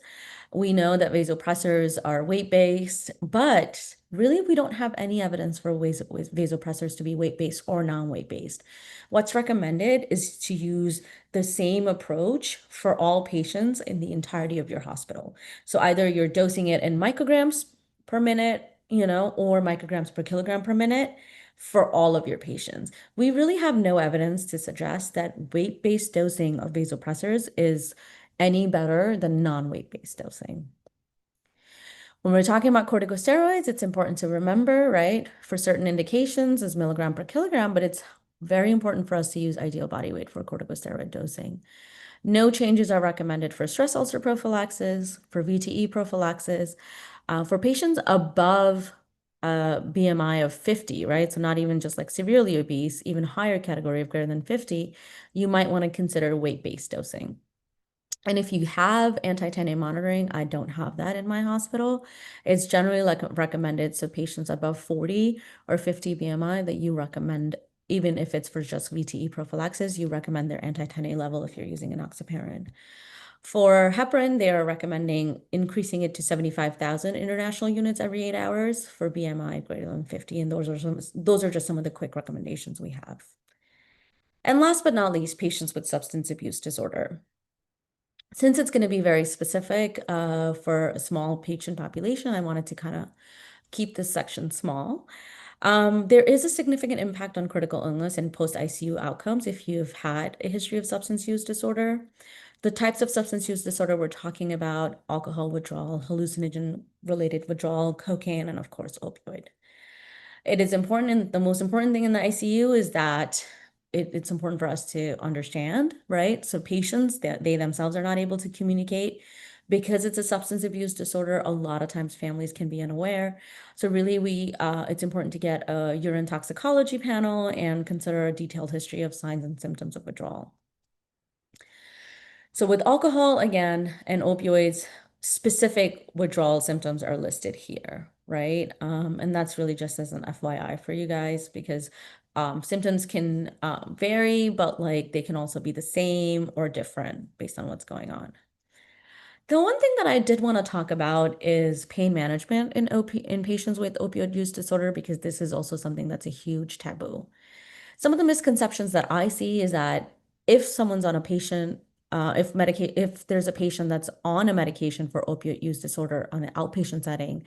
We know that vasopressors are weight-based, but really we don't have any evidence for vasopressors to be weight-based or non-weight-based. What's recommended is to use the same approach for all patients in the entirety of your hospital. So either you're dosing it in micrograms per minute, or micrograms per kilogram per minute for all of your patients. We really have no evidence to suggest that weight-based dosing of vasopressors is any better than non-weight-based dosing. When we're talking about corticosteroids, it's important to remember, right, for certain indications is milligram per kilogram, but it's very important for us to use ideal body weight for corticosteroid dosing. No changes are recommended for stress ulcer prophylaxis, for VTE prophylaxis, for patients above a BMI of 50, right? So not even just like severely obese, even higher category of greater than 50, you might want to consider weight-based dosing. And if you have anti-10A monitoring, I don't have that in my hospital. It's generally like recommended. So patients above 40 or 50 BMI that you recommend, even if it's for just VTE prophylaxis, you recommend their anti-10A level if you're using enoxaparin. For heparin, they are recommending increasing it to 75,000 international units every 8 hours for BMI greater than 50. And those are just some of the quick recommendations we have. And last but not least, patients with substance abuse disorder. Since it's going to be very specific for a small patient population, I wanted to kind of keep this section small. There is a significant impact on critical illness and post-ICU outcomes if you've had a history of substance use disorder. The types of substance use disorder we're talking about: alcohol withdrawal, hallucinogen-related withdrawal, cocaine, and of course, opioid. It is important, and the most important thing in the ICU is that it's important for us to understand, right? So patients, that they themselves are not able to communicate because it's a substance abuse disorder. A lot of times families can be unaware. So really it's important to get a urine toxicology panel and consider a detailed history of signs and symptoms of withdrawal. So with alcohol, again, and opioids, specific withdrawal symptoms are listed here, right? And that's really just as an FYI for you guys because symptoms can vary, but like they can also be the same or different based on what's going on. The one thing that I did want to talk about is pain management in in patients with opioid use disorder, because this is also something that's a huge taboo. Some of the misconceptions that I see is that if someone's on a patient, if there's a patient that's on a medication for opioid use disorder on an outpatient setting,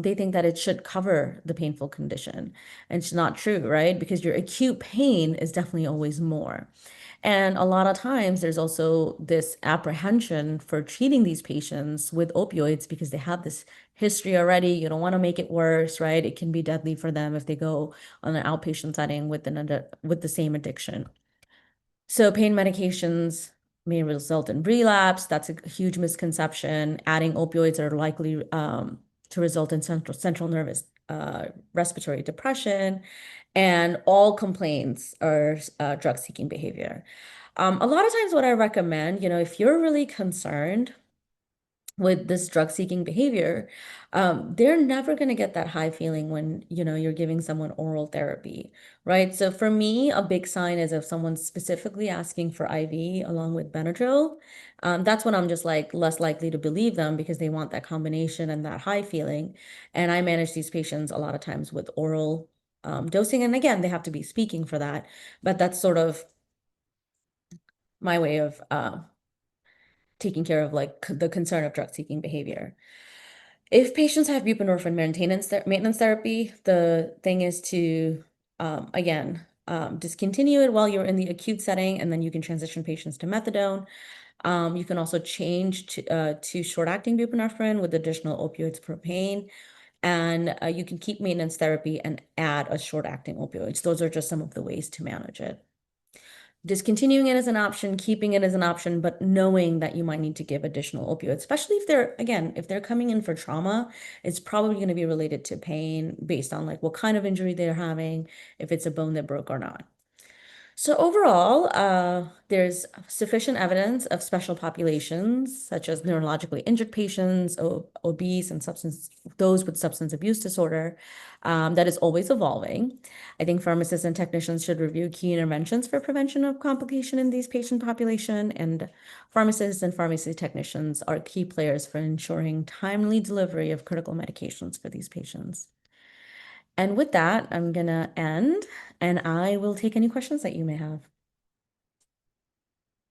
they think that it should cover the painful condition. And it's not true, right? Because your acute pain is definitely always more. And a lot of times there's also this apprehension for treating these patients with opioids because they have this history already. You don't want to make it worse, right? It can be deadly for them if they go on an outpatient setting with with the same addiction. So pain medications may result in relapse. That's a huge misconception. Adding opioids are likely to result in central nervous respiratory depression, and all complaints are drug-seeking behavior. A lot of times, what I recommend, if you're really concerned with this drug-seeking behavior, they're never going to get that high feeling when, you're giving someone oral therapy, right? So for me, a big sign is if someone's specifically asking for IV along with Benadryl, that's when I'm just like less likely to believe them because they want that combination and that high feeling. And I manage these patients a lot of times with oral dosing. And again, they have to be speaking for that, but that's sort of my way of taking care of like the concern of drug-seeking behavior. If patients have buprenorphine maintenance therapy, the thing is to, again, discontinue it while you're in the acute setting, and then you can transition patients to methadone. You can also change to short-acting buprenorphine with additional opioids for pain. And you can keep maintenance therapy and add a short-acting opioids. Those are just some of the ways to manage it. Discontinuing it as an option, keeping it as an option, but knowing that you might need to give additional opioids, especially if they're, again, if they're coming in for trauma, it's probably going to be related to pain based on like what kind of injury they're having, if it's a bone that broke or not. So overall, there's sufficient evidence of special populations, such as neurologically injured patients, obese, and those with substance abuse disorder, that is always evolving. I think pharmacists and technicians should review key interventions for prevention of complication in these patient population, and pharmacists and pharmacy technicians are key players for ensuring timely delivery of critical medications for these patients. And with that, I'm gonna end, and I will take any questions that you may have.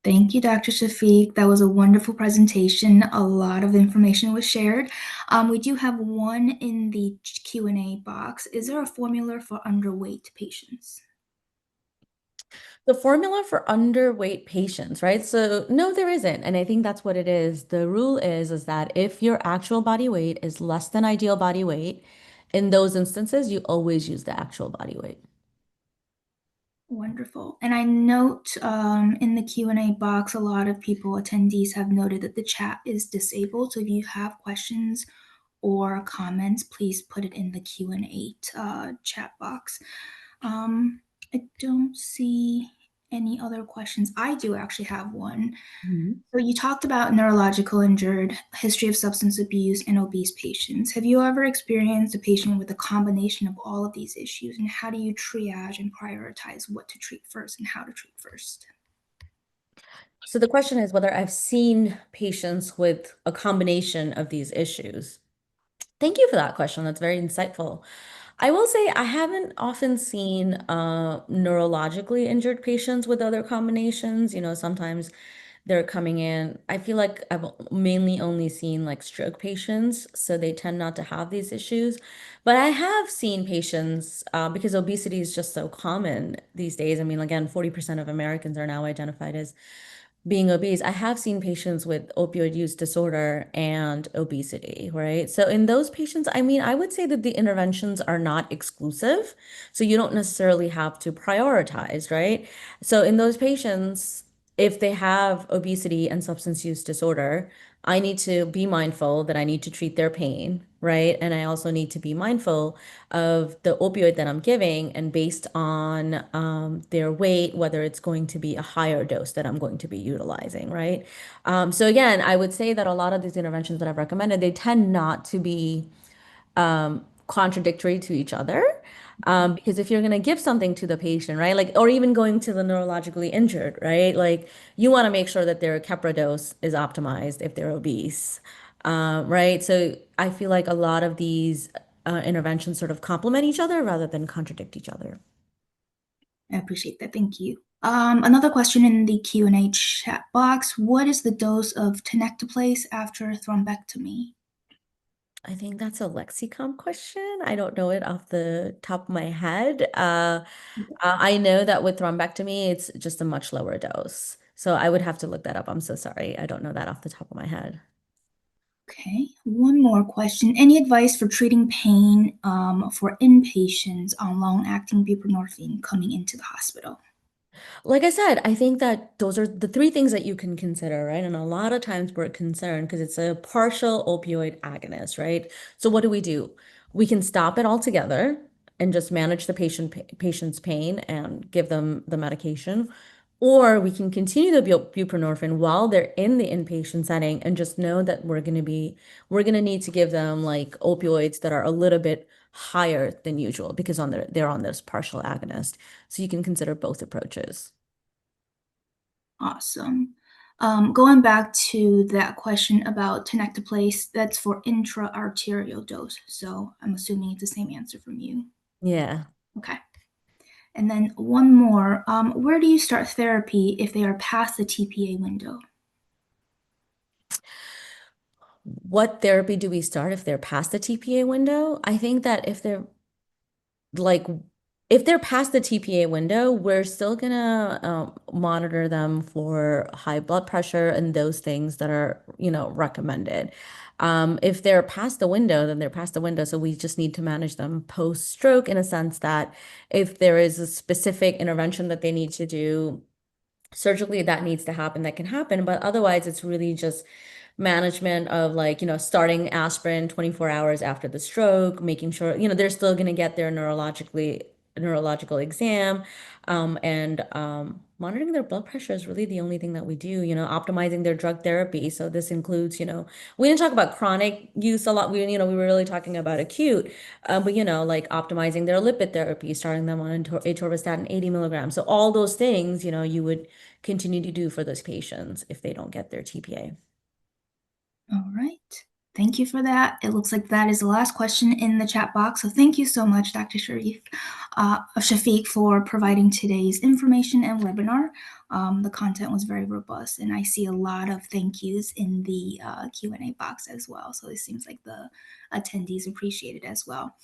Thank you, Dr. Shafeeq. That was a wonderful presentation. A lot of information was shared. We do have one in the Q&A box. Is there a formula for underweight patients? The formula for underweight patients, right? So no, there isn't. And I think that's what it is. The rule is that if your actual body weight is less than ideal body weight, in those instances, you always use the actual body weight. Wonderful. And I note in the Q&A box, a lot of attendees have noted that the chat is disabled. So if you have questions or comments, please put it in the Q&A chat box. I don't see any other questions. I do actually have one. Mhm. So you talked about neurological injured, history of substance abuse, and obese patients. Have you ever experienced a patient with a combination of all of these issues, and how do you triage and prioritize what to treat first and how to treat first? So the question is whether I've seen patients with a combination of these issues. Thank you for that question. That's very insightful. I will say I haven't often seen neurologically injured patients with other combinations. Sometimes they're coming in. I feel like I've mainly only seen like stroke patients, so they tend not to have these issues. But I have seen patients because obesity is just so common these days. I mean, again, 40% of Americans are now identified as being obese. I have seen patients with opioid use disorder and obesity, right? So in those patients, I mean, I would say that the interventions are not exclusive. So you don't necessarily have to prioritize, right? So in those patients, if they have obesity and substance use disorder, I need to be mindful that I need to treat their pain, right? And I also need to be mindful of the opioid that I'm giving, and based on their weight, whether it's going to be a higher dose that I'm going to be utilizing, right? So again, I would say that a lot of these interventions that I've recommended, they tend not to be contradictory to each other. Because if you're going to give something to the patient, right, like, or even going to the neurologically injured, right, like you want to make sure that their Keppra dose is optimized if they're obese, right? So I feel like a lot of these interventions sort of complement each other rather than contradict each other. I appreciate that. Thank you. Another question in the Q&A chat box. What is the dose of tenecteplase after thrombectomy? I think that's a lexicon question. I don't know it off the top of my head. I know that with thrombectomy, it's just a much lower dose. So I would have to look that up. I'm so sorry. I don't know that off the top of my head. Okay, one more question. Any advice for treating pain for inpatients on long-acting buprenorphine coming into the hospital? Like I said, I think that those are the three things that you can consider, right? And a lot of times we're concerned because it's a partial opioid agonist, right? So what do? We can stop it altogether and just manage the patient's pain and give them the medication. Or we can continue the buprenorphine while they're in the inpatient setting and just know that we're going to need to give them like opioids that are a little bit higher than usual because they're on this partial agonist. So you can consider both approaches. Awesome. Going back to that question about tenecteplase, that's for intra-arterial dose. So I'm assuming it's the same answer from you. Yeah. Okay. And then one more. Where do you start therapy if they are past the TPA window? What therapy do we start if they're past the TPA window? I think that like if they're past the TPA window, we're still gonna monitor them for high blood pressure and those things that are, recommended. If they're past the window, then they're past the window. So we just need to manage them post-stroke in a sense that if there is a specific intervention that they need to do surgically that needs to happen, that can happen. But otherwise, it's really just management of like, starting aspirin 24 hours after the stroke, making sure, they're still going to get their neurological exam, and monitoring their blood pressure is really the only thing that we do, optimizing their drug therapy. So this includes, we didn't talk about chronic use a lot. We were really talking about acute, but like optimizing their lipid therapy, starting them on atorvastatin 80 milligrams. So all those things, you would continue to do for those patients if they don't get their TPA. All right. Thank you for that. It looks like that is the last question in the chat box. So thank you so much, Dr. Shafeeq, for providing today's information and webinar. The content was very robust, and I see a lot of thank yous in the Q&A box as well. So it seems like the attendees appreciate it as well.